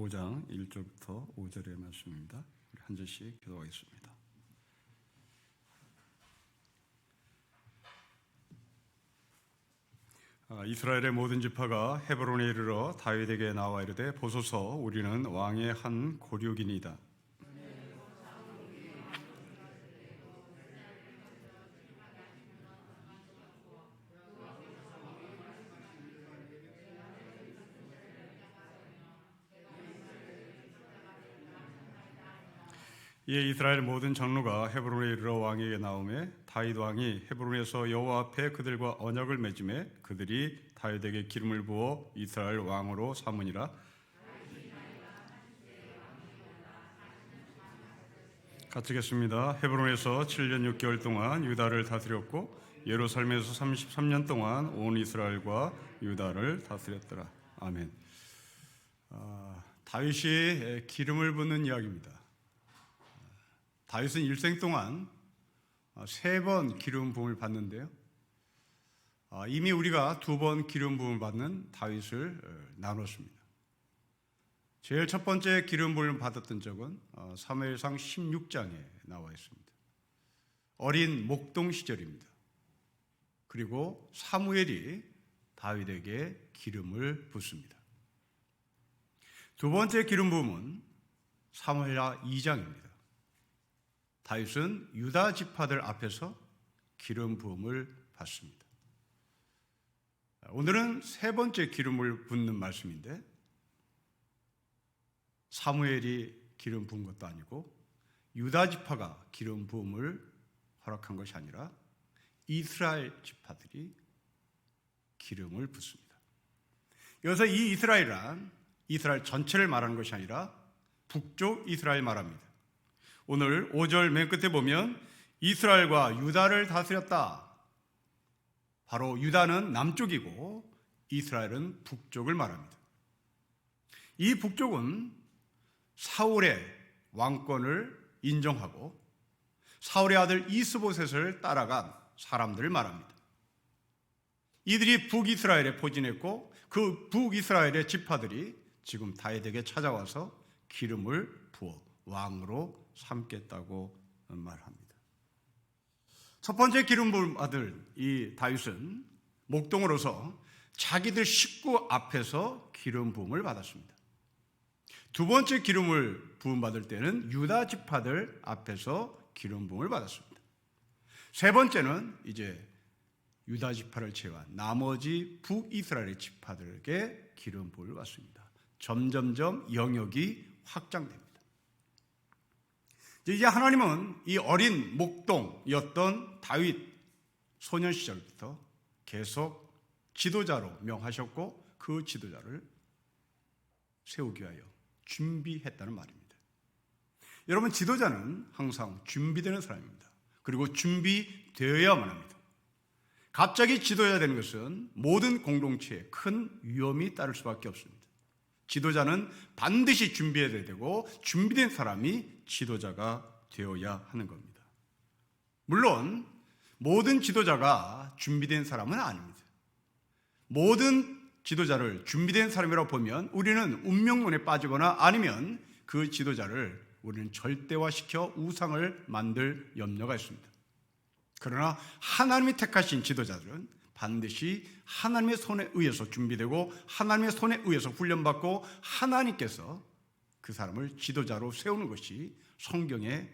5장 1절부터 5절의 말씀입니다. 우리 한 절씩 기도하겠습니다. 이스라엘의 모든 지파가 헤브론에 이르러 다윗에게 나와 이르되 보소서 우리는 왕의 한 고륙이니이다. 이에 이스라엘 모든 장로가 헤브론에 이르러 왕에게 나오매 다윗 왕이 헤브론에서 여호와 앞에 그들과 언약을 맺음에 그들이 다윗에게 기름을 부어 이스라엘 왕으로 삼으니라. 같이 읽겠습니다. 헤브론에서 7년 6개월 동안 유다를 다스렸고 예루살렘에서 33년 동안 온 이스라엘과 유다를 다스렸더라. 아멘. 다윗이 기름을 붓는 이야기입니다. 다윗은 일생 동안 3번 기름 부음을 받는데요. 이미 우리가 2번 기름 부음을 받는 다윗을 나눴습니다. 제일 첫 번째 기름 부음을 받았던 적은 사무엘상 16장에 나와 있습니다. 어린 목동 시절입니다. 그리고 사무엘이 다윗에게 기름을 붓습니다. 두 번째 기름 부음은 사무엘하 2장입니다. 다윗은 유다 지파들 앞에서 기름 부음을 받습니다. 오늘은 세 번째 기름을 붓는 말씀인데 사무엘이 기름 부은 것도 아니고 유다 지파가 기름 부음을 허락한 것이 아니라 이스라엘 지파들이 기름을 붓습니다. 여기서 이 이스라엘은 이스라엘 전체를 말하는 것이 아니라 북쪽 이스라엘 말합니다. 오늘 5절 맨 끝에 보면 이스라엘과 유다를 다스렸다. 바로 유다는 남쪽이고 이스라엘은 북쪽을 말합니다. 이 북쪽은 사울의 왕권을 인정하고 사울의 아들 이스보셋을 따라간 사람들을 말합니다. 이들이 북이스라엘에 포진했고 그 북이스라엘의 지파들이 지금 다윗에게 찾아와서 기름을 부어 왕으로 삼겠다고 말합니다. 첫 번째 기름 부음 받을 이 다윗은 목동으로서 자기들 식구 앞에서 기름 부음을 받았습니다. 두 번째 기름을 부음 받을 때는 유다 지파들 앞에서 기름 부음을 받았습니다. 세 번째는 이제 유다 지파를 제외한 나머지 북이스라엘 지파들에게 기름 부음을 받습니다. 점점점 영역이 확장됩니다. 이제 하나님은 이 어린 목동이었던 다윗 소년 시절부터 계속 지도자로 명하셨고 그 지도자를 세우기 위하여 준비했다는 말입니다. 여러분, 지도자는 항상 준비되는 사람입니다. 그리고 준비되어야만 합니다. 갑자기 지도자가 되는 것은 모든 공동체에 큰 위험이 따를 수밖에 없습니다. 지도자는 반드시 준비해야 되고 준비된 사람이 지도자가 되어야 하는 겁니다. 물론 모든 지도자가 준비된 사람은 아닙니다. 모든 지도자를 준비된 사람이라고 보면 우리는 운명론에 빠지거나 아니면 그 지도자를 우리는 절대화시켜 우상을 만들 염려가 있습니다. 그러나 하나님이 택하신 지도자들은 반드시 하나님의 손에 의해서 준비되고 하나님의 손에 의해서 훈련받고 하나님께서 그 사람을 지도자로 세우는 것이 성경의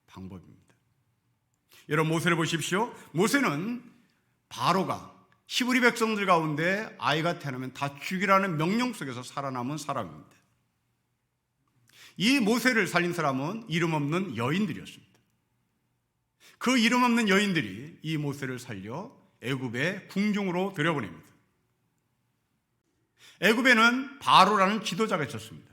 방법입니다. 여러분, 모세를 보십시오. 모세는 바로가 히브리 백성들 가운데 아이가 태어나면 다 죽이라는 명령 속에서 살아남은 사람입니다. 이 모세를 살린 사람은 이름 없는 여인들이었습니다. 그 이름 없는 여인들이 이 모세를 살려 애굽의 궁중으로 들여보냅니다. 애굽에는 바로라는 지도자가 있었습니다.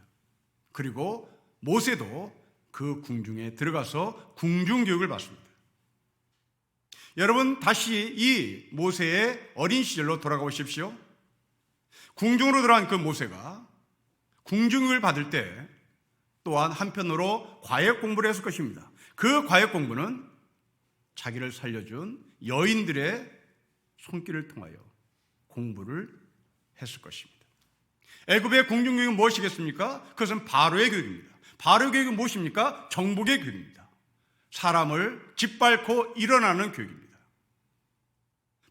그리고 모세도 그 궁중에 들어가서 궁중교육을 받습니다. 여러분, 다시 이 모세의 어린 시절로 돌아가 보십시오. 궁중으로 들어간 그 모세가 궁중교육을 받을 때 또한 한편으로 과역 공부를 했을 것입니다. 그 과역 공부는 자기를 살려준 여인들의 손길을 통하여 공부를 했을 것입니다. 애굽의 공중교육은 무엇이겠습니까? 그것은 바로의 교육입니다. 바로의 교육은 무엇입니까? 정복의 교육입니다. 사람을 짓밟고 일어나는 교육입니다.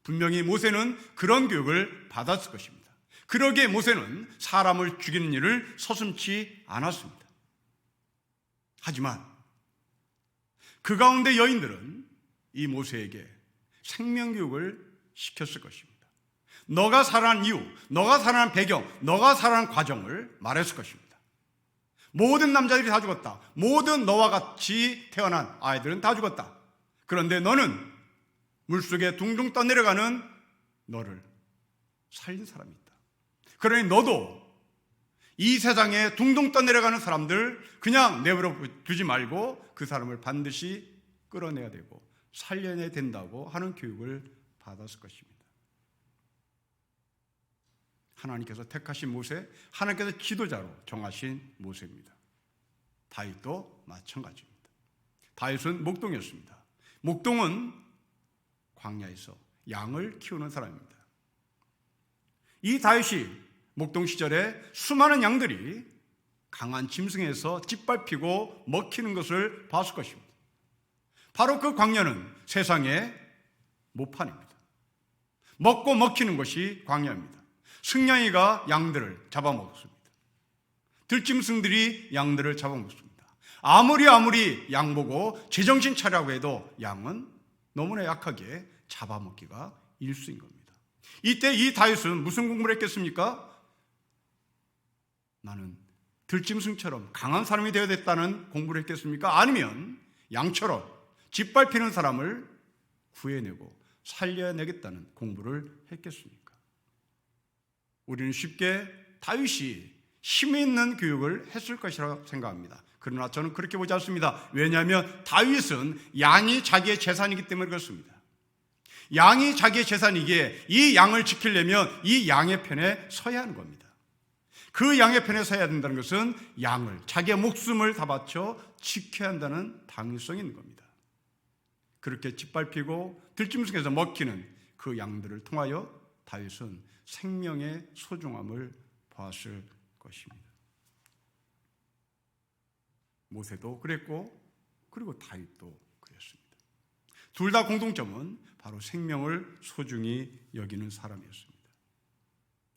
분명히 모세는 그런 교육을 받았을 것입니다. 그러기에 모세는 사람을 죽이는 일을 서슴지 않았습니다. 하지만 그 가운데 여인들은 이 모세에게 생명교육을 시켰을 것입니다. 너가 살아난 이유, 너가 살아난 배경, 너가 살아난 과정을 말했을 것입니다. 모든 남자들이 다 죽었다. 모든 너와 같이 태어난 아이들은 다 죽었다. 그런데 너는 물속에 둥둥 떠내려가는 너를 살린 사람이 있다. 그러니 너도 이 세상에 둥둥 떠내려가는 사람들 그냥 내버려 두지 말고 그 사람을 반드시 끌어내야 되고 살려내야 된다고 하는 교육을 받았을 것입니다. 하나님께서 택하신 모세, 하나님께서 지도자로 정하신 모세입니다. 다윗도 마찬가지입니다. 다윗은 목동이었습니다. 목동은 광야에서 양을 키우는 사람입니다. 이 다윗이 목동 시절에 수많은 양들이 강한 짐승에서 짓밟히고 먹히는 것을 봤을 것입니다. 바로 그 광야는 세상의 모판입니다. 먹고 먹히는 것이 광야입니다. 승냥이가 양들을 잡아먹습니다. 들짐승들이 양들을 잡아먹습니다. 아무리 양 보고 제정신 차리라고 해도 양은 너무나 약하게 잡아먹기가 일수인 겁니다. 이때 이 다윗은 무슨 공부를 했겠습니까? 나는 들짐승처럼 강한 사람이 되어야 됐다는 공부를 했겠습니까? 아니면 양처럼 짓밟히는 사람을 구해내고 살려내겠다는 공부를 했겠습니까? 우리는 쉽게 다윗이 힘 있는 교육을 했을 것이라고 생각합니다. 그러나 저는 그렇게 보지 않습니다. 왜냐하면 다윗은 양이 자기의 재산이기 때문에 그렇습니다. 양이 자기의 재산이기에 이 양을 지키려면 이 양의 편에 서야 하는 겁니다. 그 양의 편에 서야 된다는 것은 양을 자기의 목숨을 다 바쳐 지켜야 한다는 당위성이 있는 겁니다. 그렇게 짓밟히고 들짐승에서 먹히는 그 양들을 통하여 다윗은 생명의 소중함을 보았을 것입니다. 모세도 그랬고 그리고 다윗도 그랬습니다. 둘 다 공통점은 바로 생명을 소중히 여기는 사람이었습니다.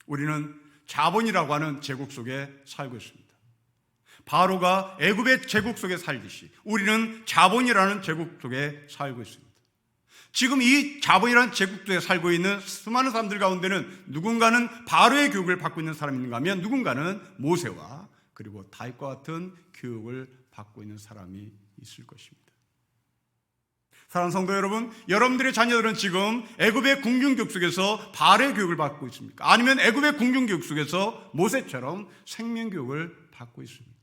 우리는 자본이라고 하는 제국 속에 살고 있습니다. 바로가 애굽의 제국 속에 살듯이 우리는 자본이라는 제국 속에 살고 있습니다. 지금 이 자본이라는 제국 속에 살고 있는 수많은 사람들 가운데는 누군가는 바로의 교육을 받고 있는 사람이 있는가 하면 누군가는 모세와 그리고 다윗과 같은 교육을 받고 있는 사람이 있을 것입니다. 사랑하는 성도 여러분, 여러분들의 자녀들은 지금 애굽의 궁중교육 속에서 바로의 교육을 받고 있습니까? 아니면 애굽의 궁중교육 속에서 모세처럼 생명교육을 받고 있습니까?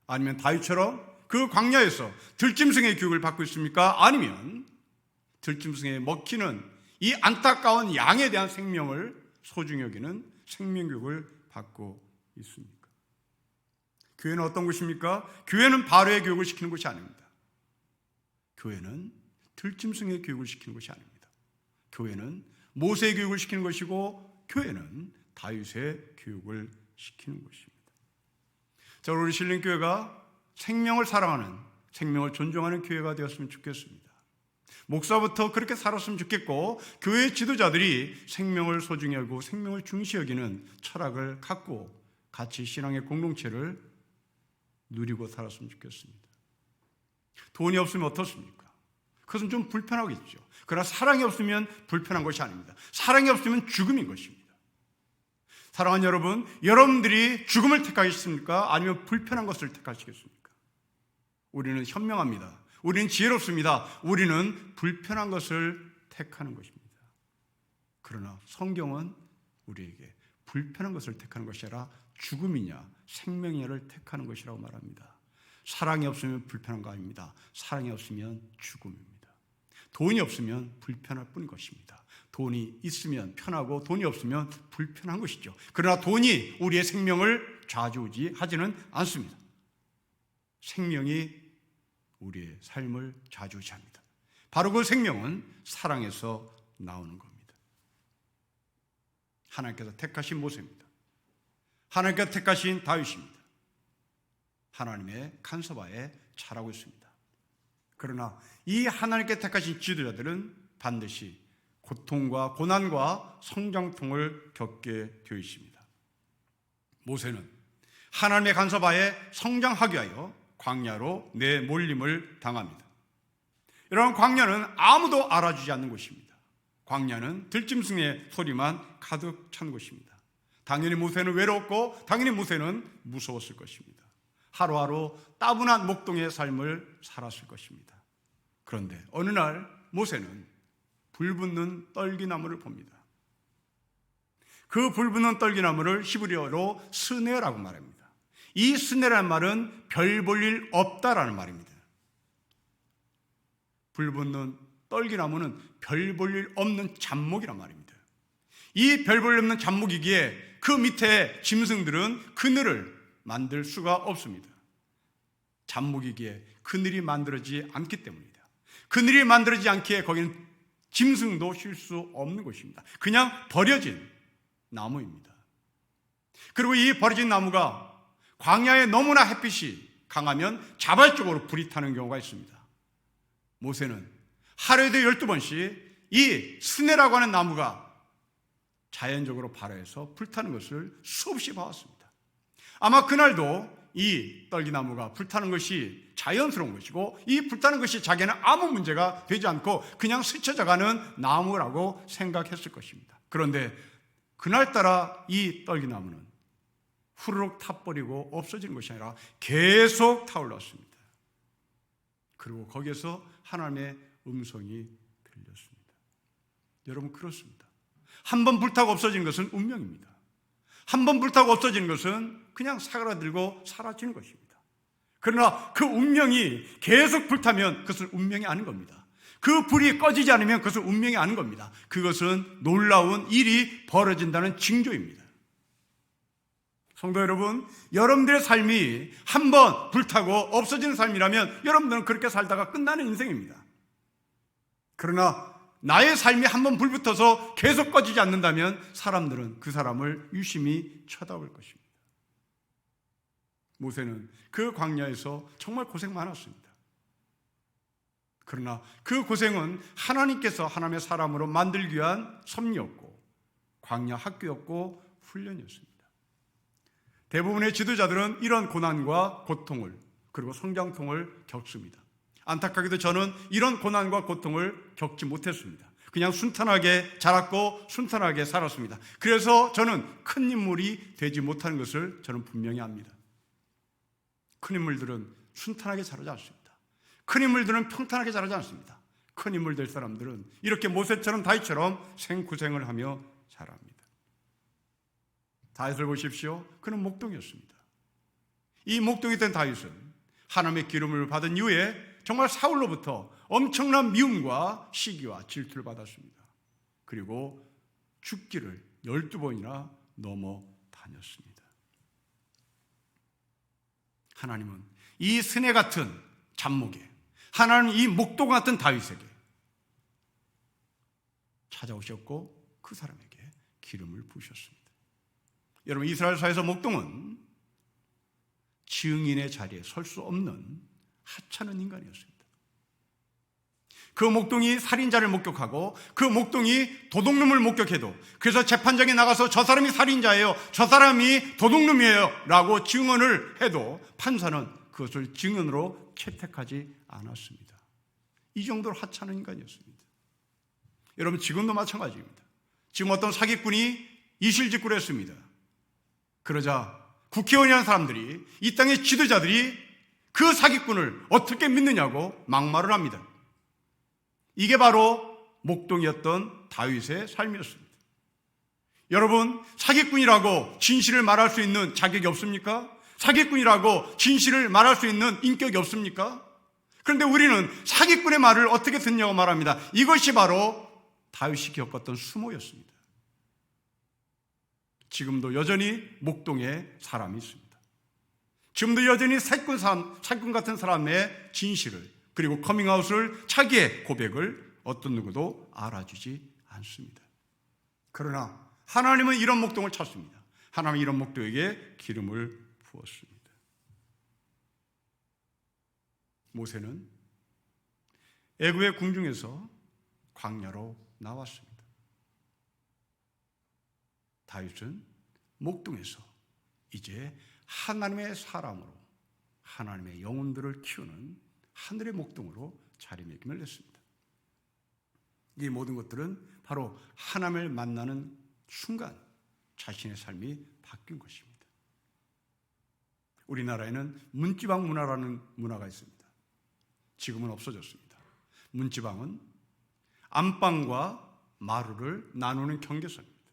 아니면 다윗처럼 그 광야에서 들짐승의 교육을 받고 있습니까? 아니면 들짐승에 먹히는 이 안타까운 양에 대한 생명을 소중히 여기는 생명교육을 받고 있습니까? 교회는 어떤 곳입니까? 교회는 바로의 교육을 시키는 곳이 아닙니다. 교회는 들짐승의 교육을 시키는 것이 아닙니다. 교회는 모세의 교육을 시키는 것이고 교회는 다윗의 교육을 시키는 것입니다. 자, 우리 신림교회가 생명을 사랑하는, 생명을 존중하는 교회가 되었으면 좋겠습니다. 목사부터 그렇게 살았으면 좋겠고 교회 지도자들이 생명을 소중히 여기고 생명을 중시 여기는 철학을 갖고 같이 신앙의 공동체를 누리고 살았으면 좋겠습니다. 돈이 없으면 어떻습니까? 그것은 좀 불편하겠죠. 그러나 사랑이 없으면 불편한 것이 아닙니다. 사랑이 없으면 죽음인 것입니다. 사랑하는 여러분, 여러분들이 죽음을 택하시겠습니까? 아니면 불편한 것을 택하시겠습니까? 우리는 현명합니다. 우리는 지혜롭습니다. 우리는 불편한 것을 택하는 것입니다. 그러나 성경은 우리에게 불편한 것을 택하는 것이 아니라 죽음이냐 생명이냐를 택하는 것이라고 말합니다. 사랑이 없으면 불편한 거 아닙니다. 사랑이 없으면 죽음입니다. 돈이 없으면 불편할 뿐인 것입니다. 돈이 있으면 편하고 돈이 없으면 불편한 것이죠. 그러나 돈이 우리의 생명을 좌지우지하지는 않습니다. 생명이 우리의 삶을 좌지우지합니다. 바로 그 생명은 사랑에서 나오는 겁니다. 하나님께서 택하신 모세입니다. 하나님께서 택하신 다윗입니다. 하나님의 간섭하에 자라고 있습니다. 그러나 이 하나님께 택하신 지도자들은 반드시 고통과 고난과 성장통을 겪게 되어 있습니다. 모세는 하나님의 간섭하에 성장하기 위하여 광야로 내몰림을 당합니다. 여러분, 광야는 아무도 알아주지 않는 곳입니다. 광야는 들짐승의 소리만 가득 찬 곳입니다. 당연히 모세는 외로웠고 당연히 모세는 무서웠을 것입니다. 하루하루 따분한 목동의 삶을 살았을 것입니다. 그런데 어느 날 모세는 불붙는 떨기나무를 봅니다. 그 불붙는 떨기나무를 히브리어로 스네라고 말합니다. 이 스네라는 말은 별 볼 일 없다라는 말입니다. 불붙는 떨기나무는 별 볼 일 없는 잡목이란 말입니다. 이 별 볼 일 없는 잡목이기에 그 밑에 짐승들은 그늘을 만들 수가 없습니다. 잡목이기에 그늘이 만들어지지 않기 때문입니다. 그늘이 만들어지지 않기에 거기는 짐승도 쉴 수 없는 곳입니다. 그냥 버려진 나무입니다. 그리고 이 버려진 나무가 광야에 너무나 햇빛이 강하면 자발적으로 불이 타는 경우가 있습니다. 모세는 하루에도 12번씩 이 스네라고 하는 나무가 자연적으로 발화해서 불타는 것을 수없이 봐왔습니다. 아마 그날도 이 떨기나무가 불타는 것이 자연스러운 것이고 이 불타는 것이 자기는 아무 문제가 되지 않고 그냥 스쳐져가는 나무라고 생각했을 것입니다. 그런데 그날따라 이 떨기나무는 후루룩 타버리고 없어지는 것이 아니라 계속 타올랐습니다. 그리고 거기에서 하나님의 음성이 들렸습니다. 여러분, 그렇습니다. 한번 불타고 없어지는 것은 운명입니다. 한번 불타고 없어지는 것은 그냥 사그라들고 사라지는 것입니다. 그러나 그 운명이 계속 불타면 그것은 운명이 아닌 겁니다. 그 불이 꺼지지 않으면 그것은 운명이 아닌 겁니다. 그것은 놀라운 일이 벌어진다는 징조입니다. 성도 여러분, 여러분들의 삶이 한번 불타고 없어지는 삶이라면 여러분들은 그렇게 살다가 끝나는 인생입니다. 그러나 나의 삶이 한번 불붙어서 계속 꺼지지 않는다면 사람들은 그 사람을 유심히 쳐다볼 것입니다. 모세는 그 광야에서 정말 고생 많았습니다. 그러나 그 고생은 하나님께서 하나님의 사람으로 만들기 위한 섭리였고 광야 학교였고 훈련이었습니다. 대부분의 지도자들은 이런 고난과 고통을 그리고 성장통을 겪습니다. 안타깝게도 저는 이런 고난과 고통을 겪지 못했습니다. 그냥 순탄하게 자랐고 순탄하게 살았습니다. 그래서 저는 큰 인물이 되지 못하는 것을 저는 분명히 압니다. 큰 인물들은 순탄하게 자라지 않습니다. 큰 인물들은 평탄하게 자라지 않습니다. 큰 인물 될 사람들은 이렇게 모세처럼 다윗처럼 생고생을 하며 자랍니다. 다윗을 보십시오. 그는 목동이었습니다. 이 목동이 된 다윗은 하나님의 기름을 받은 이후에 정말 사울로부터 엄청난 미움과 시기와 질투를 받았습니다. 그리고 죽기를 12번이나 넘어 다녔습니다. 하나님은 이 스네 같은 잡목에, 하나님은 이 목동 같은 다윗에게 찾아오셨고 그 사람에게 기름을 부으셨습니다. 여러분, 이스라엘사에서 목동은 증인의 자리에 설 수 없는 하찮은 인간이었습니다. 그 목동이 살인자를 목격하고 그 목동이 도둑놈을 목격해도 그래서 재판장에 나가서 저 사람이 살인자예요, 저 사람이 도둑놈이에요 라고 증언을 해도 판사는 그것을 증언으로 채택하지 않았습니다. 이 정도로 하찮은 인간이었습니다. 여러분, 지금도 마찬가지입니다. 지금 어떤 사기꾼이 이실직고를 했습니다. 그러자 국회의원이라는 사람들이, 이 땅의 지도자들이 그 사기꾼을 어떻게 믿느냐고 막말을 합니다. 이게 바로 목동이었던 다윗의 삶이었습니다. 여러분, 사기꾼이라고 진실을 말할 수 있는 자격이 없습니까? 사기꾼이라고 진실을 말할 수 있는 인격이 없습니까? 그런데 우리는 사기꾼의 말을 어떻게 듣냐고 말합니다. 이것이 바로 다윗이 겪었던 수모였습니다. 지금도 여전히 목동에 사람이 있습니다. 지금도 여전히 사기꾼 같은 사람의 진실을, 그리고 커밍아웃을, 자기의 고백을 어떤 누구도 알아주지 않습니다. 그러나 하나님은 이런 목동을 찾습니다. 하나님이 이런 목도에게 기름을 부었습니다. 모세는 애굽의 궁중에서 광야로 나왔습니다. 다윗은 목동에서 이제 하나님의 사람으로 하나님의 영혼들을 키우는 하늘의 목동으로 자리매김을 냈습니다. 이 모든 것들은 바로 하나님을 만나는 순간 자신의 삶이 바뀐 것입니다. 우리나라에는 문지방 문화라는 문화가 있습니다. 지금은 없어졌습니다. 문지방은 안방과 마루를 나누는 경계선입니다.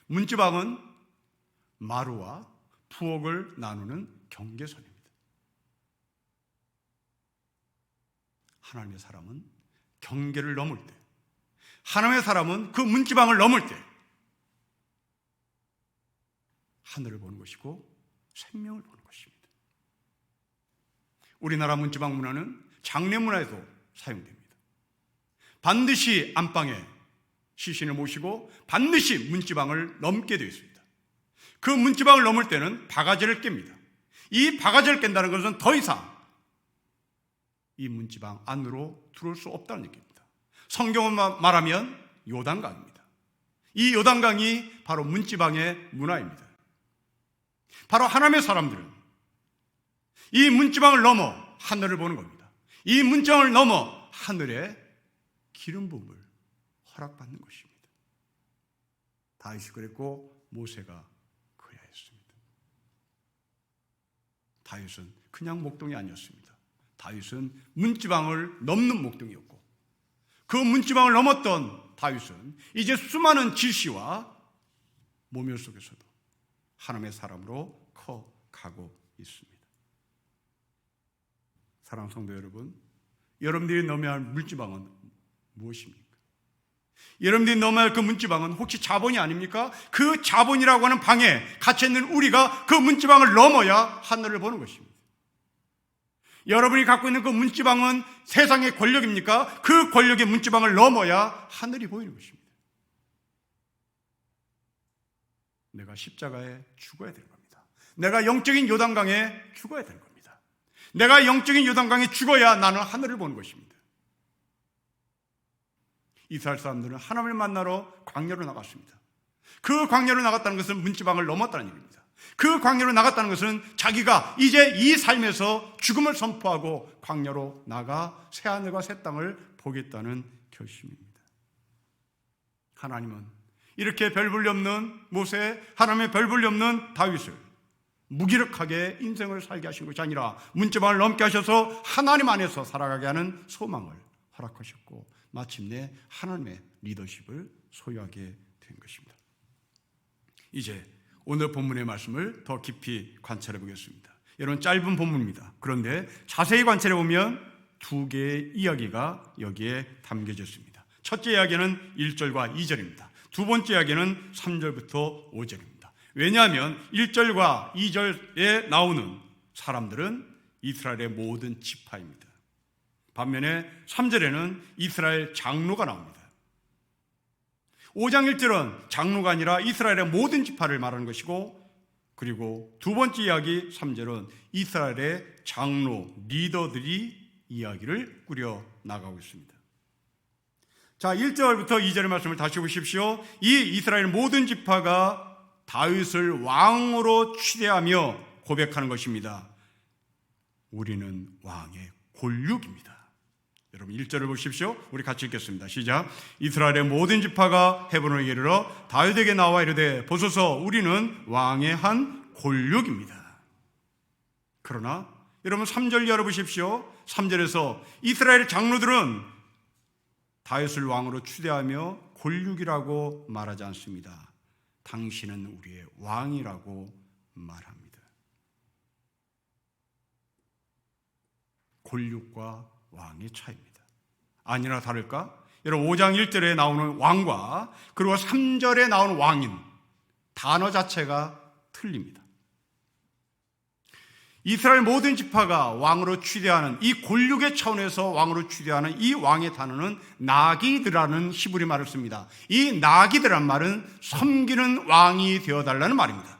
문지방은 마루와 부엌을 나누는 경계선입니다. 하나님의 사람은 경계를 넘을 때, 하나님의 사람은 그 문지방을 넘을 때 하늘을 보는 것이고 생명을 보는 것입니다. 우리나라 문지방 문화는 장례 문화에도 사용됩니다. 반드시 안방에 시신을 모시고 반드시 문지방을 넘게 되어 있습니다. 그 문지방을 넘을 때는 바가지를 깹니다. 이 바가지를 깬다는 것은 더 이상 이 문지방 안으로 들어올 수 없다는 얘기입니다. 성경을 말하면 요단강입니다. 이 요단강이 바로 문지방의 문화입니다. 바로 하나님의 사람들은 이 문지방을 넘어 하늘을 보는 겁니다. 이 문지방을 넘어 하늘의 기름 부음을 허락받는 것입니다. 다윗이 그랬고 모세가 그래야 했습니다. 다윗은 그냥 목동이 아니었습니다. 다윗은 문지방을 넘는 목동이었고 그 문지방을 넘었던 다윗은 이제 수많은 질시와 모멸 속에서도 하나님의 사람으로 커가고 있습니다. 사랑하는 성도 여러분, 여러분들이 넘어야 할 문지방은 무엇입니까? 여러분들이 넘어야 할 그 문지방은 혹시 자본이 아닙니까? 그 자본이라고 하는 방에 갇혀있는 우리가 그 문지방을 넘어야 하늘을 보는 것입니다. 여러분이 갖고 있는 그 문지방은 세상의 권력입니까? 그 권력의 문지방을 넘어야 하늘이 보이는 것입니다. 내가 십자가에 죽어야 되는 겁니다. 내가 영적인 요단강에 죽어야 되는 겁니다. 내가 영적인 요단강에 죽어야 나는 하늘을 보는 것입니다. 이스라엘 사람들은 하나님을 만나러 광야로 나갔습니다. 그 광야로 나갔다는 것은 문지방을 넘었다는 얘기입니다. 그 광야로 나갔다는 것은 자기가 이제 이 삶에서 죽음을 선포하고 광야로 나가 새하늘과 새 땅을 보겠다는 결심입니다. 하나님은 이렇게 별 볼일 없는 모세, 하나님의 별 볼일 없는 다윗을 무기력하게 인생을 살게 하신 것이 아니라 문지방을 넘게 하셔서 하나님 안에서 살아가게 하는 소망을 허락하셨고 마침내 하나님의 리더십을 소유하게 된 것입니다. 이제 오늘 본문의 말씀을 더 깊이 관찰해 보겠습니다. 여러분, 짧은 본문입니다. 그런데 자세히 관찰해 보면 두 개의 이야기가 여기에 담겨져 있습니다. 첫째 이야기는 1절과 2절입니다. 두 번째 이야기는 3절부터 5절입니다. 왜냐하면 1절과 2절에 나오는 사람들은 이스라엘의 모든 지파입니다. 반면에 3절에는 이스라엘 장로가 나옵니다. 5장 1절은 장로가 아니라 이스라엘의 모든 지파를 말하는 것이고, 그리고 두 번째 이야기 3절은 이스라엘의 장로, 리더들이 이야기를 꾸려 나가고 있습니다. 자, 1절부터 2절의 말씀을 다시 보십시오. 이 이스라엘 모든 지파가 다윗을 왕으로 추대하며 고백하는 것입니다. 우리는 왕의 골육입니다. 여러분 1절을 보십시오. 우리 같이 읽겠습니다. 시작. 이스라엘의 모든 지파가 헤브론에 이르러 다윗에게 나와 이르되 보소서 우리는 왕의 한 골육입니다. 그러나 여러분 3절 열어보십시오. 3절에서 이스라엘 장로들은 다윗을 왕으로 추대하며 골육이라고 말하지 않습니다. 당신은 우리의 왕이라고 말합니다. 골육과 왕의 차이입니다. 아니나 다를까? 여러분 5장 1절에 나오는 왕과 그리고 3절에 나오는 왕인 단어 자체가 틀립니다. 이스라엘 모든 지파가 왕으로 추대하는 이 골육의 차원에서 왕으로 추대하는 이 왕의 단어는 나기드라는 히브리 말을 씁니다. 이 나기드란 말은 섬기는 왕이 되어달라는 말입니다.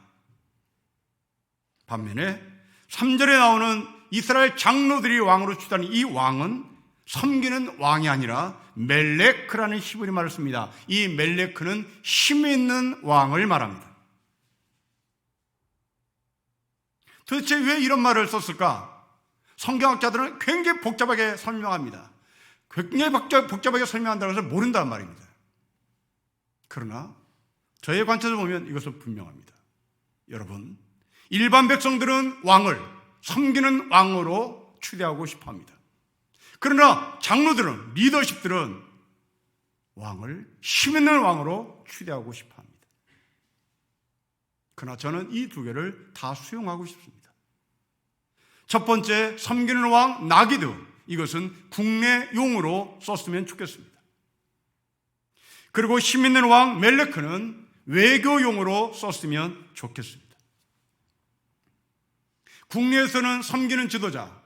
반면에 3절에 나오는 이스라엘 장로들이 왕으로 추대하는 이 왕은 섬기는 왕이 아니라 멜레크라는 히브리 말을 씁니다. 이 멜레크는 힘 있는 왕을 말합니다. 도대체 왜 이런 말을 썼을까? 성경학자들은 굉장히 복잡하게 설명합니다. 굉장히 복잡하게 설명한다고 해서 모른다는 말입니다. 그러나 저의 관점에서 보면 이것은 분명합니다. 여러분, 일반 백성들은 왕을 섬기는 왕으로 추대하고 싶어 합니다. 그러나 장로들은, 리더십들은 왕을 힘 있는 왕으로 추대하고 싶어 합니다. 그러나 저는 이 두 개를 다 수용하고 싶습니다. 첫 번째, 섬기는 왕 나기드, 이것은 국내용으로 썼으면 좋겠습니다. 그리고 힘 있는 왕 멜레크는 외교용으로 썼으면 좋겠습니다. 국내에서는 섬기는 지도자,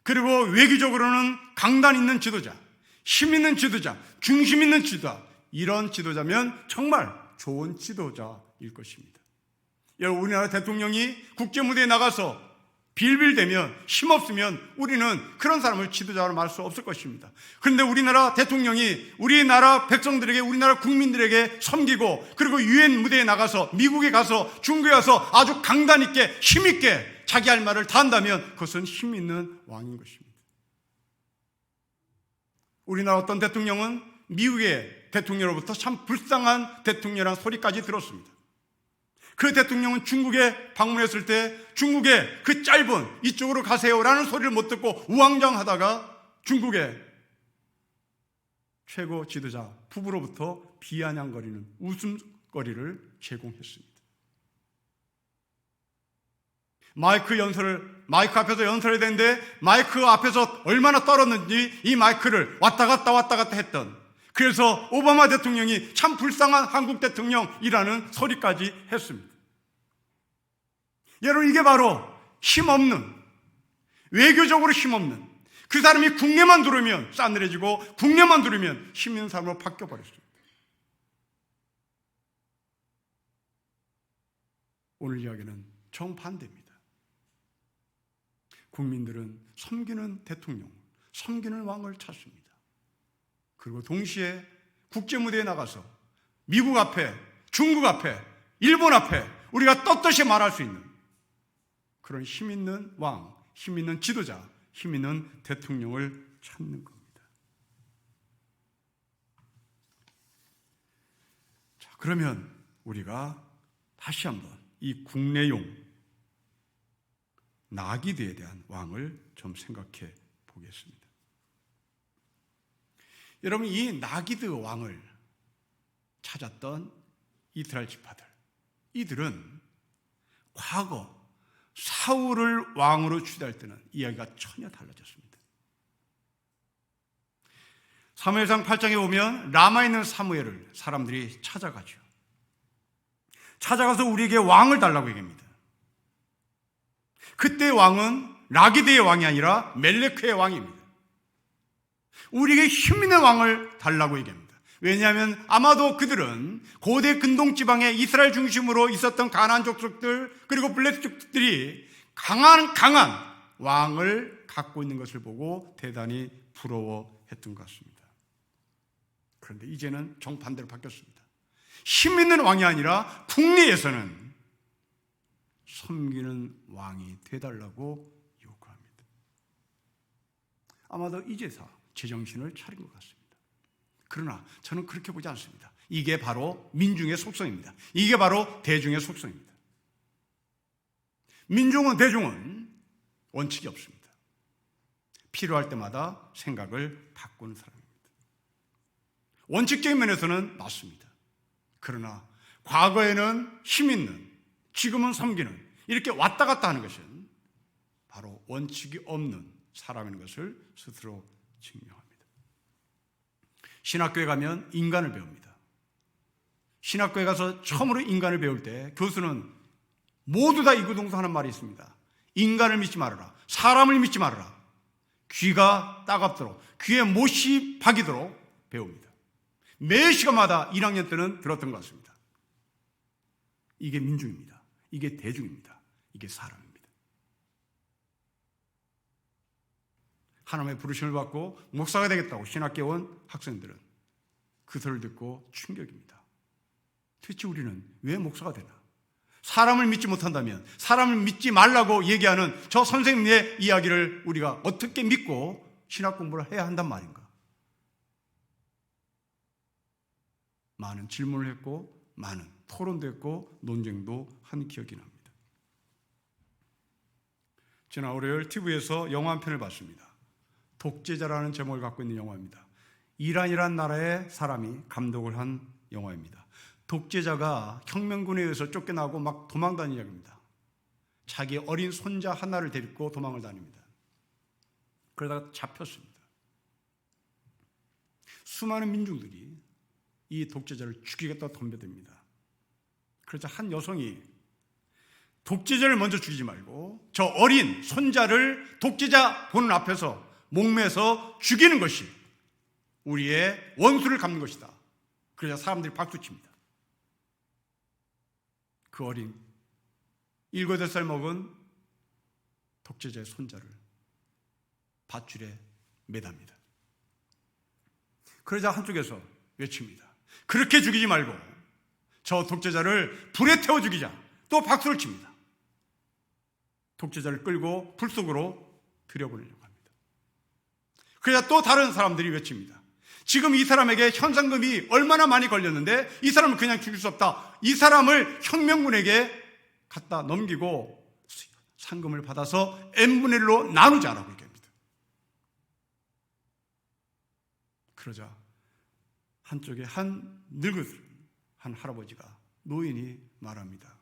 그리고 외교적으로는 강단 있는 지도자, 힘 있는 지도자, 중심 있는 지도자, 이런 지도자면 정말 좋은 지도자일 것입니다. 여러분, 우리나라 대통령이 국제무대에 나가서 빌빌대면 힘없으면 우리는 그런 사람을 지도자로 말할 수 없을 것입니다. 그런데 우리나라 대통령이 우리나라 백성들에게, 우리나라 국민들에게 섬기고, 그리고 유엔 무대에 나가서, 미국에 가서, 중국에 가서 아주 강단 있게 힘 있게 자기 할 말을 다 한다면 그것은 힘 있는 왕인 것입니다. 우리나라 어떤 대통령은 미국의 대통령으로부터 참 불쌍한 대통령이라는 소리까지 들었습니다. 그 대통령은 중국에 방문했을 때 중국의 그 짧은 이쪽으로 가세요라는 소리를 못 듣고 우왕좌왕하다가 중국의 최고 지도자 부부로부터 비아냥거리는 웃음거리를 제공했습니다. 마이크 앞에서 연설해야 되는데 마이크 앞에서 얼마나 떨었는지 이 마이크를 왔다 갔다 했던, 그래서 오바마 대통령이 참 불쌍한 한국 대통령이라는 소리까지 했습니다. 여러분, 이게 바로 힘없는, 외교적으로 힘없는, 그 사람이 국내만 들으면 싸늘해지고 국내만 들으면 힘 있는 사람으로 바뀌어버렸습니다. 오늘 이야기는 정반대입니다. 국민들은 섬기는 대통령, 섬기는 왕을 찾습니다. 그리고 동시에 국제무대에 나가서 미국 앞에, 중국 앞에, 일본 앞에 우리가 떳떳이 말할 수 있는 그런 힘 있는 왕, 힘 있는 지도자, 힘 있는 대통령을 찾는 겁니다. 자, 그러면 우리가 다시 한번 이 국내용 나기드에 대한 왕을 좀 생각해 보겠습니다. 여러분, 이 나기드 왕을 찾았던 이스라엘 지파들, 이들은 과거 사울을 왕으로 추대할 때는 이야기가 전혀 달라졌습니다. 사무엘상 8장에 보면 라마에 있는 사무엘을 사람들이 찾아가죠. 찾아가서 우리에게 왕을 달라고 얘기합니다. 그때 왕은 나기드의 왕이 아니라 멜레크의 왕입니다. 우리에게 힘 있는 왕을 달라고 얘기합니다. 왜냐하면 아마도 그들은 고대 근동지방에 이스라엘 중심으로 있었던 가나안 족속들, 그리고 블레셋 족속들이 강한 왕을 갖고 있는 것을 보고 대단히 부러워했던 것 같습니다. 그런데 이제는 정반대로 바뀌었습니다. 힘 있는 왕이 아니라 국내에서는 섬기는 왕이 되달라고 요구합니다. 아마도 이제서 제정신을 차린 것 같습니다. 그러나 저는 그렇게 보지 않습니다. 이게 바로 민중의 속성입니다. 이게 바로 대중의 속성입니다. 민중은, 대중은 원칙이 없습니다. 필요할 때마다 생각을 바꾸는 사람입니다. 원칙적인 면에서는 맞습니다. 그러나 과거에는 힘 있는, 지금은 섬기는, 이렇게 왔다 갔다 하는 것은 바로 원칙이 없는 사람인 것을 스스로 증명합니다. 신학교에 가면 인간을 배웁니다. 신학교에 가서 처음으로 인간을 배울 때 교수는 모두 다 이구동성하는 말이 있습니다. 인간을 믿지 말아라. 사람을 믿지 말아라. 귀가 따갑도록, 귀에 못이 박이도록 배웁니다. 매 시간마다 1학년 때는 들었던 것 같습니다. 이게 민중입니다. 이게 대중입니다. 이게 사람입니다. 하나님의 부르심을 받고 목사가 되겠다고 신학교에 온 학생들은 그 소리를 듣고 충격입니다. 도대체 우리는 왜 목사가 되나? 사람을 믿지 못한다면, 사람을 믿지 말라고 얘기하는 저 선생님의 이야기를 우리가 어떻게 믿고 신학 공부를 해야 한단 말인가? 많은 질문을 했고 많은 토론도 했고 논쟁도 한 기억이 납니다. 지난 월요일 TV에서 영화 한 편을 봤습니다. 독재자라는 제목을 갖고 있는 영화입니다. 이란이라는 나라의 사람이 감독을 한 영화입니다. 독재자가 혁명군에 의해서 쫓겨나고 막 도망 다니는 이야기입니다. 자기 어린 손자 하나를 데리고 도망을 다닙니다. 그러다가 잡혔습니다. 수많은 민중들이 이 독재자를 죽이겠다고 덤벼듭니다. 그러자 한 여성이 독재자를 먼저 죽이지 말고 저 어린 손자를 독재자 보는 앞에서 목매서 죽이는 것이 우리의 원수를 갚는 것이다. 그러자 사람들이 박수칩니다. 그 어린 7, 8살 먹은 독재자의 손자를 밧줄에 매답니다. 그러자 한쪽에서 외칩니다. 그렇게 죽이지 말고 저 독재자를 불에 태워 죽이자. 또 박수를 칩니다. 독재자를 끌고 불 속으로 들여보내려고 합니다. 그러자 또 다른 사람들이 외칩니다. 지금 이 사람에게 현상금이 얼마나 많이 걸렸는데 이 사람을 그냥 죽일 수 없다. 이 사람을 혁명군에게 갖다 넘기고 상금을 받아서 n분의 1로 나누자라고 얘기합니다. 그러자 한쪽에 한 늙은 한 할아버지가 노인이 말합니다.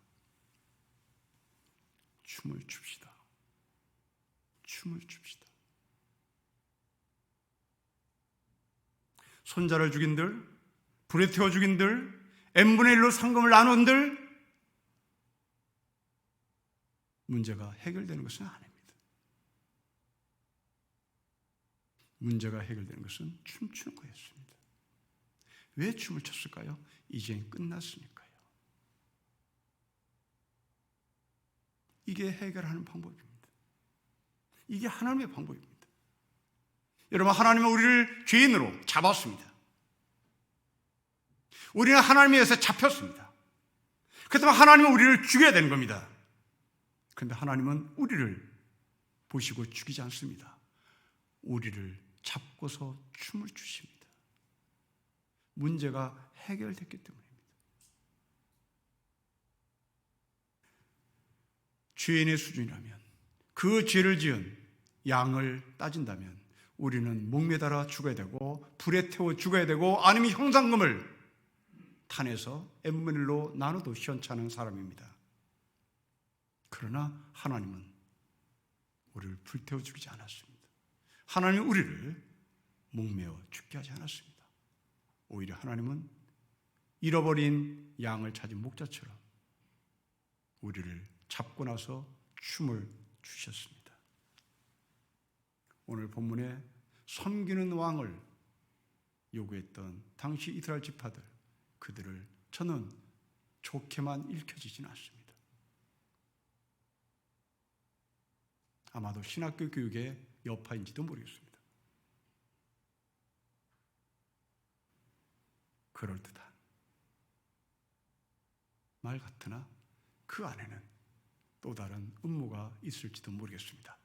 춤을 춥시다. 춤을 춥시다. 손자를 죽인들, 불에 태워 죽인들, n분의 1로 상금을 나눈들, 문제가 해결되는 것은 아닙니다. 문제가 해결되는 것은 춤추는 거였습니다. 왜 춤을 췄을까요? 이젠 끝났으니까요. 이게 해결하는 방법입니다. 이게 하나님의 방법입니다. 여러분, 하나님은 우리를 죄인으로 잡았습니다. 우리는 하나님에 의해서 잡혔습니다. 그렇다면 하나님은 우리를 죽여야 되는 겁니다. 그런데 하나님은 우리를 보시고 죽이지 않습니다. 우리를 잡고서 춤을 추십니다. 문제가 해결됐기 때문입니다. 죄인의 수준이라면, 그 죄를 지은 양을 따진다면 우리는 목매달아 죽어야 되고 불에 태워 죽어야 되고 아니면 형상금을 탄해서 n분의 1로 나눠도 시원찮은 사람입니다. 그러나 하나님은 우리를 불태워 죽이지 않았습니다. 하나님은 우리를 목매어 죽게 하지 않았습니다. 오히려 하나님은 잃어버린 양을 찾은 목자처럼 우리를 잡고 나서 춤을 추셨습니다. 오늘 본문에 섬기는 왕을 요구했던 당시 이스라엘 지파들, 그들을 저는 좋게만 읽혀지지는 않습니다. 아마도 신학교 교육의 여파인지도 모르겠습니다. 그럴듯한 말 같으나 그 안에는 또 다른 음모가 있을지도 모르겠습니다.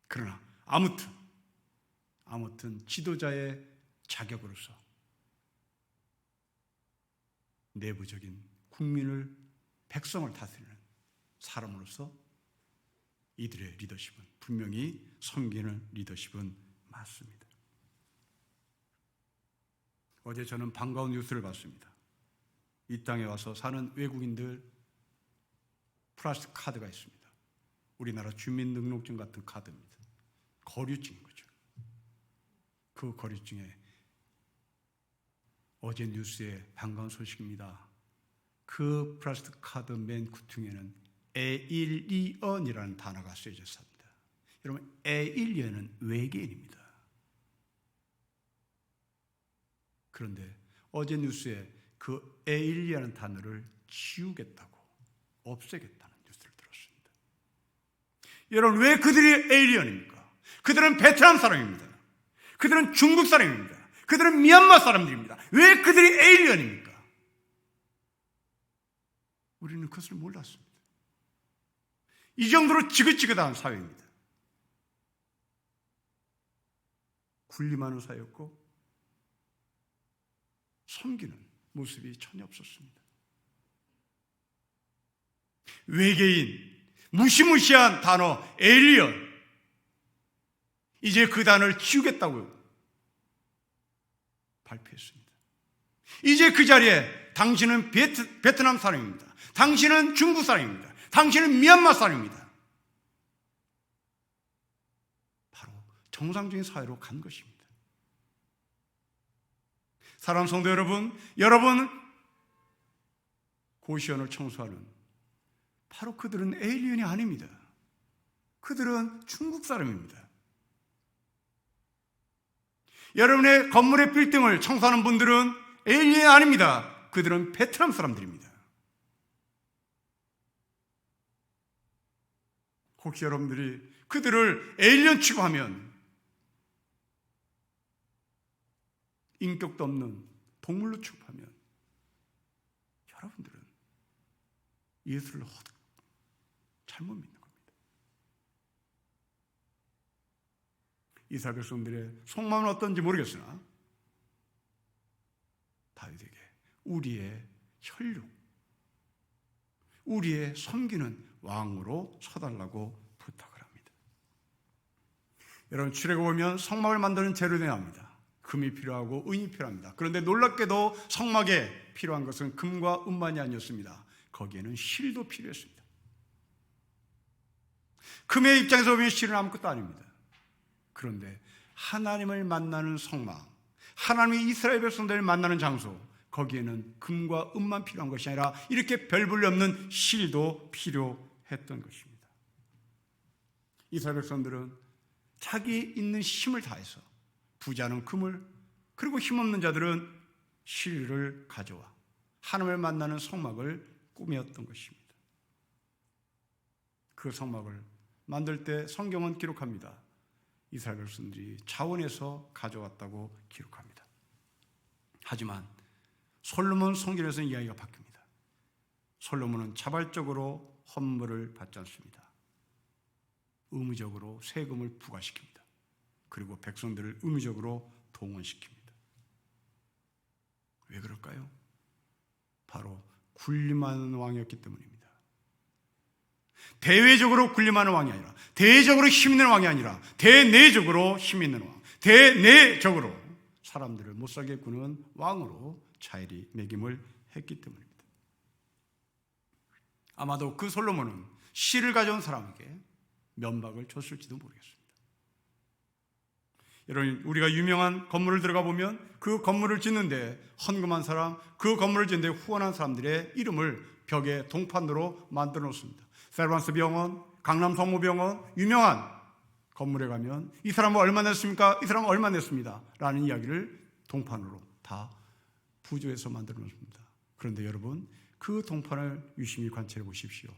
그러나 아무튼 지도자의 자격으로서 내부적인 국민을, 백성을 다스리는 사람으로서 이들의 리더십은 분명히 섬기는 리더십은 맞습니다. 어제 저는 반가운 뉴스를 봤습니다. 이 땅에 와서 사는 외국인들 플라스틱 카드가 있습니다. 우리나라 주민등록증 같은 카드입니다. 거류증인 거죠. 그 거류증에 어제 뉴스에 반가운 소식입니다. 그 플라스틱 카드 맨 구퉁에는 에일리언이라는 단어가 쓰여져 있습니다. 여러분, 에일리언은 외계인입니다. 그런데 어제 뉴스에 그 에일리언이라는 단어를 지우겠다고, 없애겠다는 뉴스를 들었습니다. 여러분, 왜 그들이 에일리언입니까? 그들은 베트남 사람입니다. 그들은 중국 사람입니다. 그들은 미얀마 사람들입니다. 왜 그들이 에일리언입니까? 우리는 그것을 몰랐습니다. 이 정도로 지긋지긋한 사회입니다. 군림하는 사회였고 섬기는 모습이 전혀 없었습니다. 외계인, 무시무시한 단어 에일리언, 이제 그 단어를 지우겠다고 발표했습니다. 이제 그 자리에 당신은 베트남 사람입니다. 당신은 중국 사람입니다. 당신은 미얀마 사람입니다. 바로 정상적인 사회로 간 것입니다. 사랑하는 성도 여러분, 여러분 고시원을 청소하는 바로 그들은 에일리언이 아닙니다. 그들은 중국 사람입니다. 여러분의 건물의 빌딩을 청소하는 분들은 에일리언이 아닙니다. 그들은 베트남 사람들입니다. 혹시 여러분들이 그들을 에일리언 취급하면 인격도 없는 동물로 취급하면 여러분들은 예수를 잘못 믿는 겁니다. 이스라엘 백성들의 속마음은 어떤지 모르겠으나 다윗에게 우리의 혈육, 우리의 섬기는 왕으로 서달라고 부탁을 합니다. 여러분, 출애굽 보면 성막을 만드는 재료들이 나옵니다. 금이 필요하고 은이 필요합니다. 그런데 놀랍게도 성막에 필요한 것은 금과 은만이 아니었습니다. 거기에는 실도 필요했습니다. 금의 입장에서 보면 실은 아무것도 아닙니다. 그런데 하나님을 만나는 성막, 하나님이 이스라엘 백성들을 만나는 장소, 거기에는 금과 은만 필요한 것이 아니라 이렇게 별 볼일 없는 실도 필요했던 것입니다. 이스라엘 백성들은 자기 있는 힘을 다해서 부자는 금을, 그리고 힘없는 자들은 실을 가져와 하나님을 만나는 성막을 꾸몄던 것입니다. 그 성막을 만들 때 성경은 기록합니다. 이스라엘 백성들이 자원에서 가져왔다고 기록합니다. 하지만 솔로몬 성전에서는 이야기가 바뀝니다. 솔로몬은 자발적으로 헌물을 받지 않습니다. 의무적으로 세금을 부과시킵니다. 그리고 백성들을 의무적으로 동원시킵니다. 왜 그럴까요? 바로 군림하는 왕이었기 때문입니다. 대외적으로 군림하는 왕이 아니라, 대외적으로 힘 있는 왕이 아니라 대내적으로 힘 있는 왕, 대내적으로 사람들을 못살게 구는 왕으로 자일이 매김을 했기 때문입니다. 아마도 그 솔로몬은 실을 가져온 사람에게 면박을 줬을지도 모르겠습니다. 여러분, 우리가 유명한 건물을 들어가 보면 그 건물을 짓는데 헌금한 사람, 그 건물을 짓는데 후원한 사람들의 이름을 벽에 동판으로 만들어 놓습니다. 세르반스 병원, 강남 성모병원, 유명한 건물에 가면 이 사람은 얼마 냈습니까? 이 사람은 얼마 냈습니다. 라는 이야기를 동판으로 다 부조해서 만들어 놓습니다. 그런데 여러분, 그 동판을 유심히 관찰해 보십시오.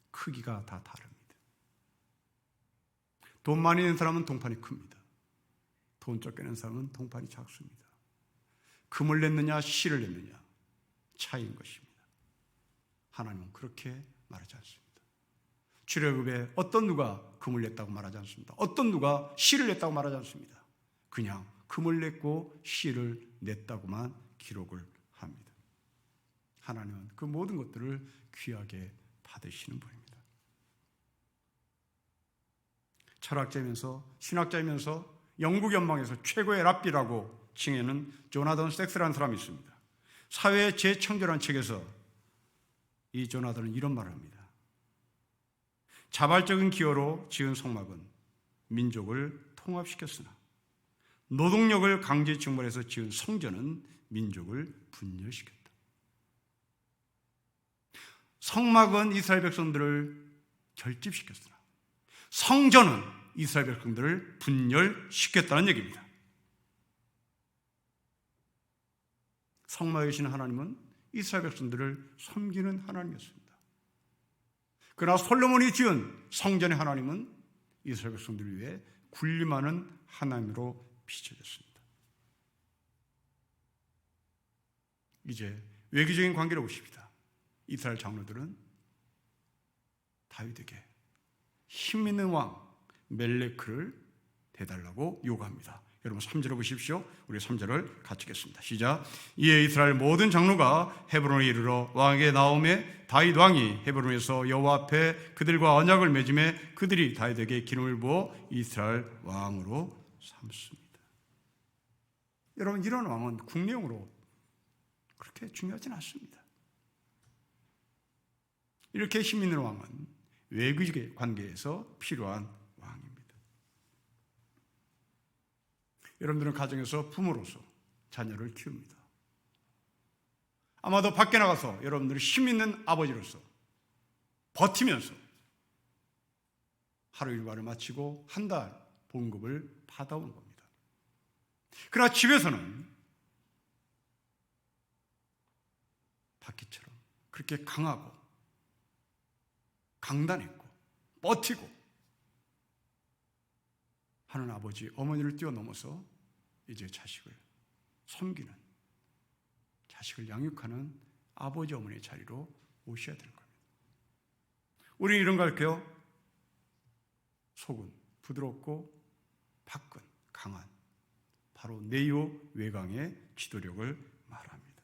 크기가 다 다릅니다. 돈 많이 낸 사람은 동판이 큽니다. 돈 적게 낸 사람은 동판이 작습니다. 금을 냈느냐 실을 냈느냐 차이인 것입니다. 하나님은 그렇게 말하지 않습니다. 출애굽에 어떤 누가 금을 냈다고 말하지 않습니다. 어떤 누가 실을 냈다고 말하지 않습니다. 그냥 금을 냈고 실을 냈다고만 기록을 합니다. 하나님은 그 모든 것들을 귀하게 받으시는 분입니다. 철학자이면서 신학자이면서 영국 연방에서 최고의 랍비라고 칭하는 조나단 섹스라는 사람이 있습니다. 사회의 재창조라는 책에서 이 조나단은 이런 말을 합니다. 자발적인 기여로 지은 성막은 민족을 통합시켰으나 노동력을 강제 증발해서 지은 성전은 민족을 분열시켰다. 성막은 이스라엘 백성들을 결집시켰으나 성전은 이스라엘 백성들을 분열시켰다는 얘기입니다. 성막에 계신 하나님은 이스라엘 백성들을 섬기는 하나님이었습니다. 그러나 솔로몬이 지은 성전의 하나님은 이스라엘 백성들을 위해 군림하는 하나님으로 비춰졌습니다. 이제 외교적인 관계를 보십시다. 이스라엘 장로들은 다윗에게 힘 있는 왕 멜레크를 대달라고 요구합니다. 여러분 3절을 보십시오. 우리 3절을 같이 읽겠습니다. 시작. 이에 이스라엘 모든 장로가 헤브론에 이르러 왕에게 나오매 다윗 왕이 헤브론에서 여호와 앞에 그들과 언약을 맺음에 그들이 다윗에게 기름을 부어 이스라엘 왕으로 삼습니다. 여러분 이런 왕은 국내용으로 그렇게 중요하진 않습니다. 이렇게 힘 있는 왕은 외교적 관계에서 필요한 왕입니다. 여러분들은 가정에서 부모로서 자녀를 키웁니다. 아마도 밖에 나가서 여러분들이 힘 있는 아버지로서 버티면서 하루 일과를 마치고 한 달 봉급을 받아온 겁니다. 그러나 집에서는 바퀴처럼 그렇게 강하고 강단있고 버티고 하는 아버지, 어머니를 뛰어넘어서 이제 자식을 섬기는, 자식을 양육하는 아버지, 어머니의 자리로 오셔야 되는 겁니다. 우리는 이런 거 할게요. 속은 부드럽고 밖은 강한, 바로 네오 외강의 지도력을 말합니다.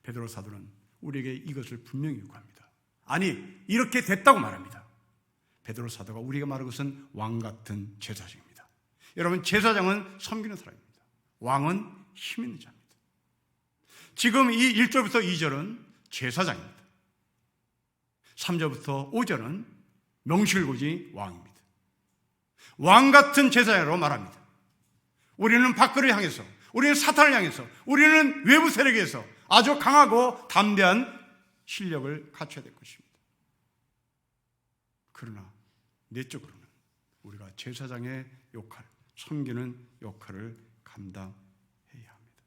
베드로 사도는 우리에게 이것을 분명히 요구합니다. 아니, 이렇게 됐다고 말합니다. 베드로 사도가 우리가 말하는 것은 왕 같은 제사장입니다. 여러분, 제사장은 섬기는 사람입니다. 왕은 힘 있는 자입니다. 지금 이 1절부터 2절은 제사장입니다. 3절부터 5절은 명실고지 왕입니다. 왕 같은 제사장으로 말합니다. 우리는 밖을 향해서, 우리는 사탄을 향해서, 우리는 외부 세력에서 아주 강하고 담대한 실력을 갖춰야 될 것입니다. 그러나 내적으로는 우리가 제사장의 역할, 섬기는 역할을 감당해야 합니다.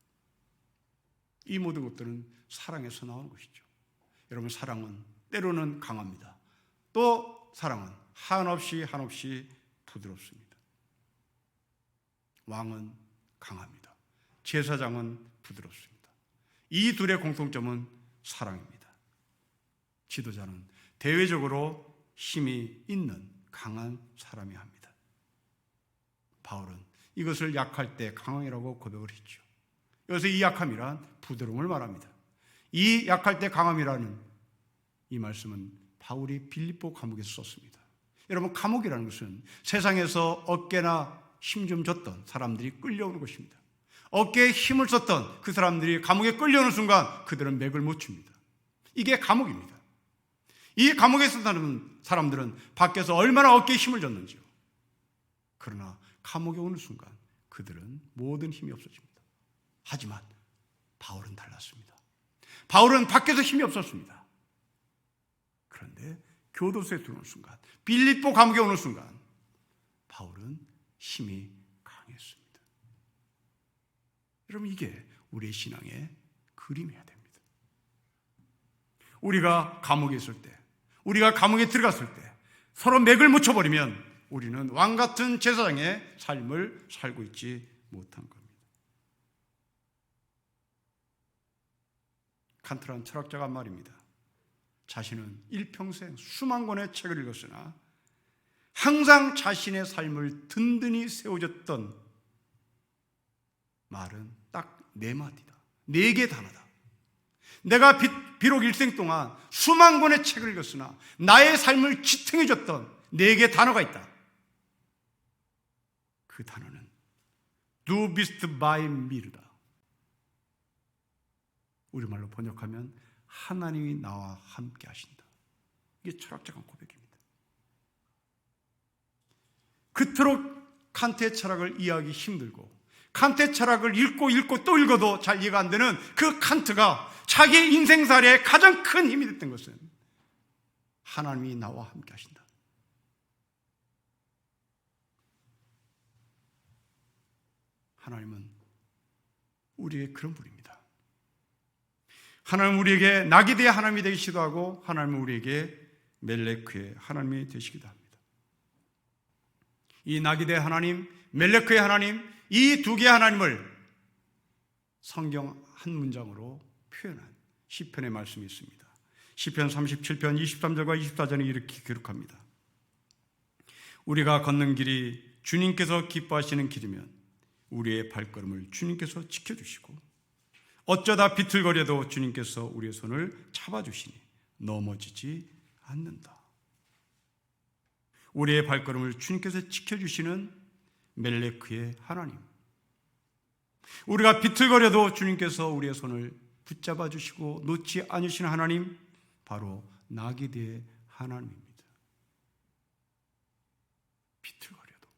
이 모든 것들은 사랑에서 나오는 것이죠. 여러분, 사랑은 때로는 강합니다. 또 사랑은 한없이 부드럽습니다. 왕은 강합니다. 제사장은 부드럽습니다. 이 둘의 공통점은 사랑입니다. 지도자는 대외적으로 힘이 있는 강한 사람이 합니다. 바울은 이것을 약할 때 강함이라고 고백을 했죠. 여기서 이 약함이란 부드러움을 말합니다. 이 약할 때 강함이라는 이 말씀은 바울이 빌립보 감옥에서 썼습니다. 여러분, 감옥이라는 것은 세상에서 어깨나 힘 좀 줬던 사람들이 끌려오는 것입니다. 어깨에 힘을 썼던 그 사람들이 감옥에 끌려오는 순간 그들은 맥을 못 춥니다. 이게 감옥입니다. 이 감옥에 있었다는 사람들은 밖에서 얼마나 어깨에 힘을 줬는지요. 그러나 감옥에 오는 순간 그들은 모든 힘이 없어집니다. 하지만 바울은 달랐습니다. 바울은 밖에서 힘이 없었습니다. 그런데 교도소에 들어오는 순간, 빌립보 감옥에 오는 순간 바울은 힘이 강했습니다. 여러분, 이게 우리의 신앙의 그림이어야 됩니다. 우리가 감옥에 있을 때, 우리가 감옥에 들어갔을 때 서로 맥을 묻혀버리면 우리는 왕같은 제사장의 삶을 살고 있지 못한 겁니다. 칸트라는 철학자가 말입니다. 자신은 일평생 수만 권의 책을 읽었으나 항상 자신의 삶을 든든히 세워줬던 말은 딱 4마디다. 4개 단어다. 내가 비록 일생 동안 수만 권의 책을 읽었으나 나의 삶을 지탱해줬던 4개 단어가 있다. 그 단어는 Du bist bei mir다. 우리말로 번역하면 하나님이 나와 함께 하신다. 이게 철학자가 고백입니다. 그토록 칸트의 철학을 이해하기 힘들고 칸트의 철학을 읽고 또 읽어도 잘 이해가 안 되는 그 칸트가 자기의 인생살이의 가장 큰 힘이 됐던 것은 하나님이 나와 함께 하신다. 하나님은 우리에게 그런 분입니다. 하나님은 우리에게 나기대의 하나님이 되시기도 하고 하나님은 우리에게 멜레크의 하나님이 되시기도 합니다. 이 나기대의 하나님, 멜레크의 하나님, 이 두 개의 하나님을 성경 한 문장으로 표현한 시편의 말씀이 있습니다. 시편 37편 23절과 24절에 이렇게 기록합니다. 우리가 걷는 길이 주님께서 기뻐하시는 길이면 우리의 발걸음을 주님께서 지켜주시고 어쩌다 비틀거려도 주님께서 우리의 손을 잡아주시니 넘어지지 않는다. 우리의 발걸음을 주님께서 지켜주시는 멜레크의 하나님, 우리가 비틀거려도 주님께서 우리의 손을 붙잡아 주시고 놓지 않으시는 하나님, 바로 나기대의 하나님입니다. 비틀거려도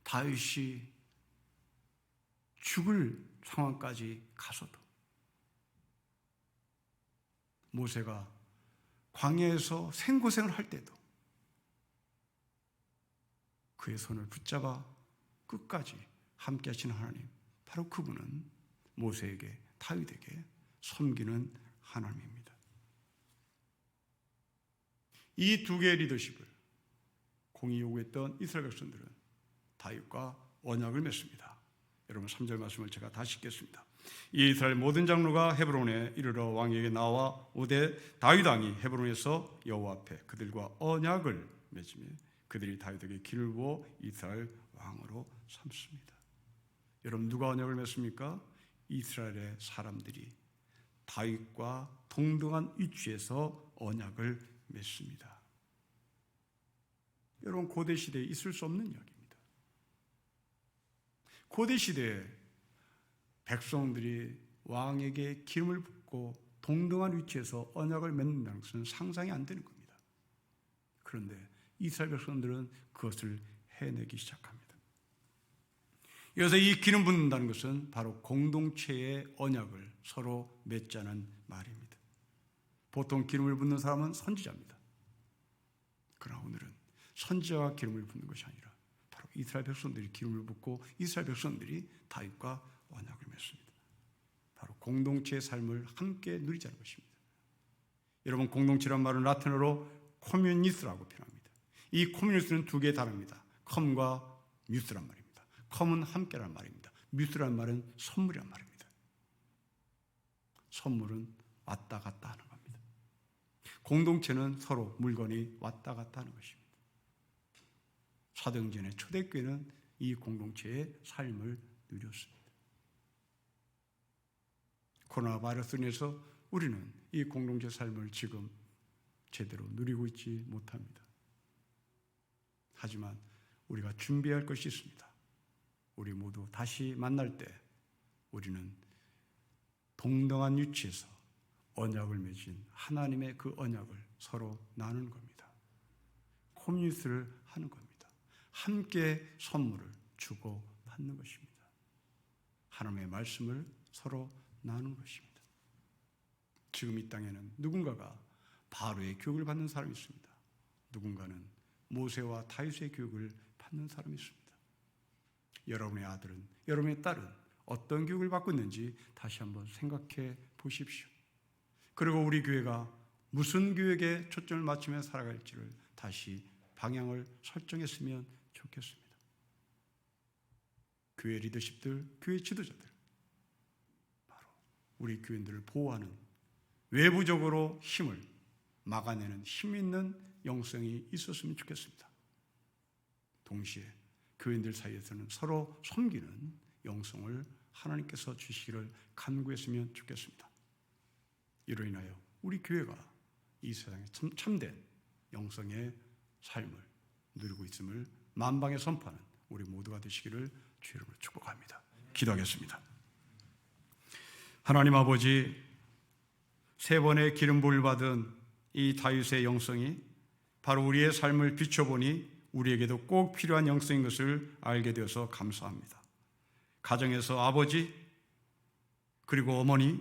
다윗이 죽을 상황까지 가서도 모세가 광야에서 생고생을 할 때도 그의 손을 붙잡아 끝까지 함께 하시는 하나님, 바로 그분은 모세에게, 다윗에게 섬기는 하나님입니다. 이 두 개의 리더십을 공히 요구했던 이스라엘 백성들은 다윗과 언약을 맺습니다. 여러분 3절 말씀을 제가 다시 읽겠습니다. 이 이스라엘 모든 장로가 헤브론에 이르러 왕에게 나와 오되 다윗 왕이 헤브론에서 여호와 앞에 그들과 언약을 맺으며 그들이 다윗에게 길을 부어 이스라엘 왕으로 삼습니다. 여러분 누가 언약을 맺습니까? 이스라엘의 사람들이 다윗과 동등한 위치에서 언약을 맺습니다. 여러분 고대 시대에 있을 수 없는 이야기입니다. 고대 시대에 백성들이 왕에게 기름을 붓고 동등한 위치에서 언약을 맺는다는 것은 상상이 안 되는 겁니다. 그런데 이스라엘 백성들은 그것을 해내기 시작합니다. 그래서 이 기름 붓는다는 것은 바로 공동체의 언약을 서로 맺자는 말입니다. 보통 기름을 붓는 사람은 선지자입니다. 그러나 오늘은 선지자가 기름을 붓는 것이 아니라 바로 이스라엘 백성들이 기름을 붓고 이스라엘 백성들이 다윗과 언약을 맺습니다. 바로 공동체의 삶을 함께 누리자는 것입니다. 여러분 공동체란 말은 라틴어로 커뮤니스라고 표현합니다. 이 커뮤니스는 두 개의 단어입니다. 컴과 뮤스란 말입니다. 컴은 함께란 말입니다. 뮤스란 말은 선물이란 말입니다. 선물은 왔다 갔다 하는 겁니다. 공동체는 서로 물건이 왔다 갔다 하는 것입니다. 사도행전의 초대교회는 이 공동체의 삶을 누렸습니다. 코로나 바이러스로 인해서 우리는 이 공동체 삶을 지금 제대로 누리고 있지 못합니다. 하지만 우리가 준비할 것이 있습니다. 우리 모두 다시 만날 때 우리는 동등한 위치에서 언약을 맺은 하나님의 그 언약을 서로 나누는 겁니다. 커뮤니티를 하는 겁니다. 함께 선물을 주고 받는 것입니다. 하나님의 말씀을 서로 나누는 것입니다. 지금 이 땅에는 누군가가 바로의 교육을 받는 사람이 있습니다. 누군가는 모세와 다윗의 교육을 받는 사람이 있습니다. 여러분의 아들은, 여러분의 딸은 어떤 교육을 받고 있는지 다시 한번 생각해 보십시오. 그리고 우리 교회가 무슨 교육에 초점을 맞추며 살아갈지를 다시 방향을 설정했으면 좋겠습니다. 교회 리더십들, 교회 지도자들, 바로 우리 교인들을 보호하는 외부적으로 힘을 막아내는 힘 있는 영성이 있었으면 좋겠습니다. 동시에 교인들 사이에서는 서로 섬기는 영성을 하나님께서 주시기를 간구했으면 좋겠습니다. 이로 인하여 우리 교회가 이 세상에 참된 영성의 삶을 누리고 있음을 만방에 선포하는 우리 모두가 되시기를 주의 이름으로 축복합니다. 기도하겠습니다. 하나님 아버지, 세 번의 기름 부음을 받은 이 다윗의 영성이 바로 우리의 삶을 비춰보니 우리에게도 꼭 필요한 영성인 것을 알게 되어서 감사합니다. 가정에서 아버지 그리고 어머니,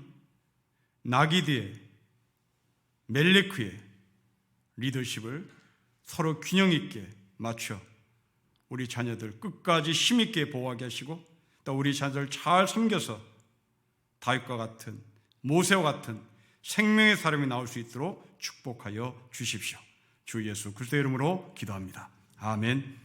나기드의 멜레크의 리더십을 서로 균형 있게 맞춰 우리 자녀들 끝까지 힘있게 보호하게 하시고 또 우리 자녀들 잘 섬겨서 다윗과 같은 모세와 같은 생명의 사람이 나올 수 있도록 축복하여 주십시오. 주 예수 그리스도의 이름으로 기도합니다. 아멘.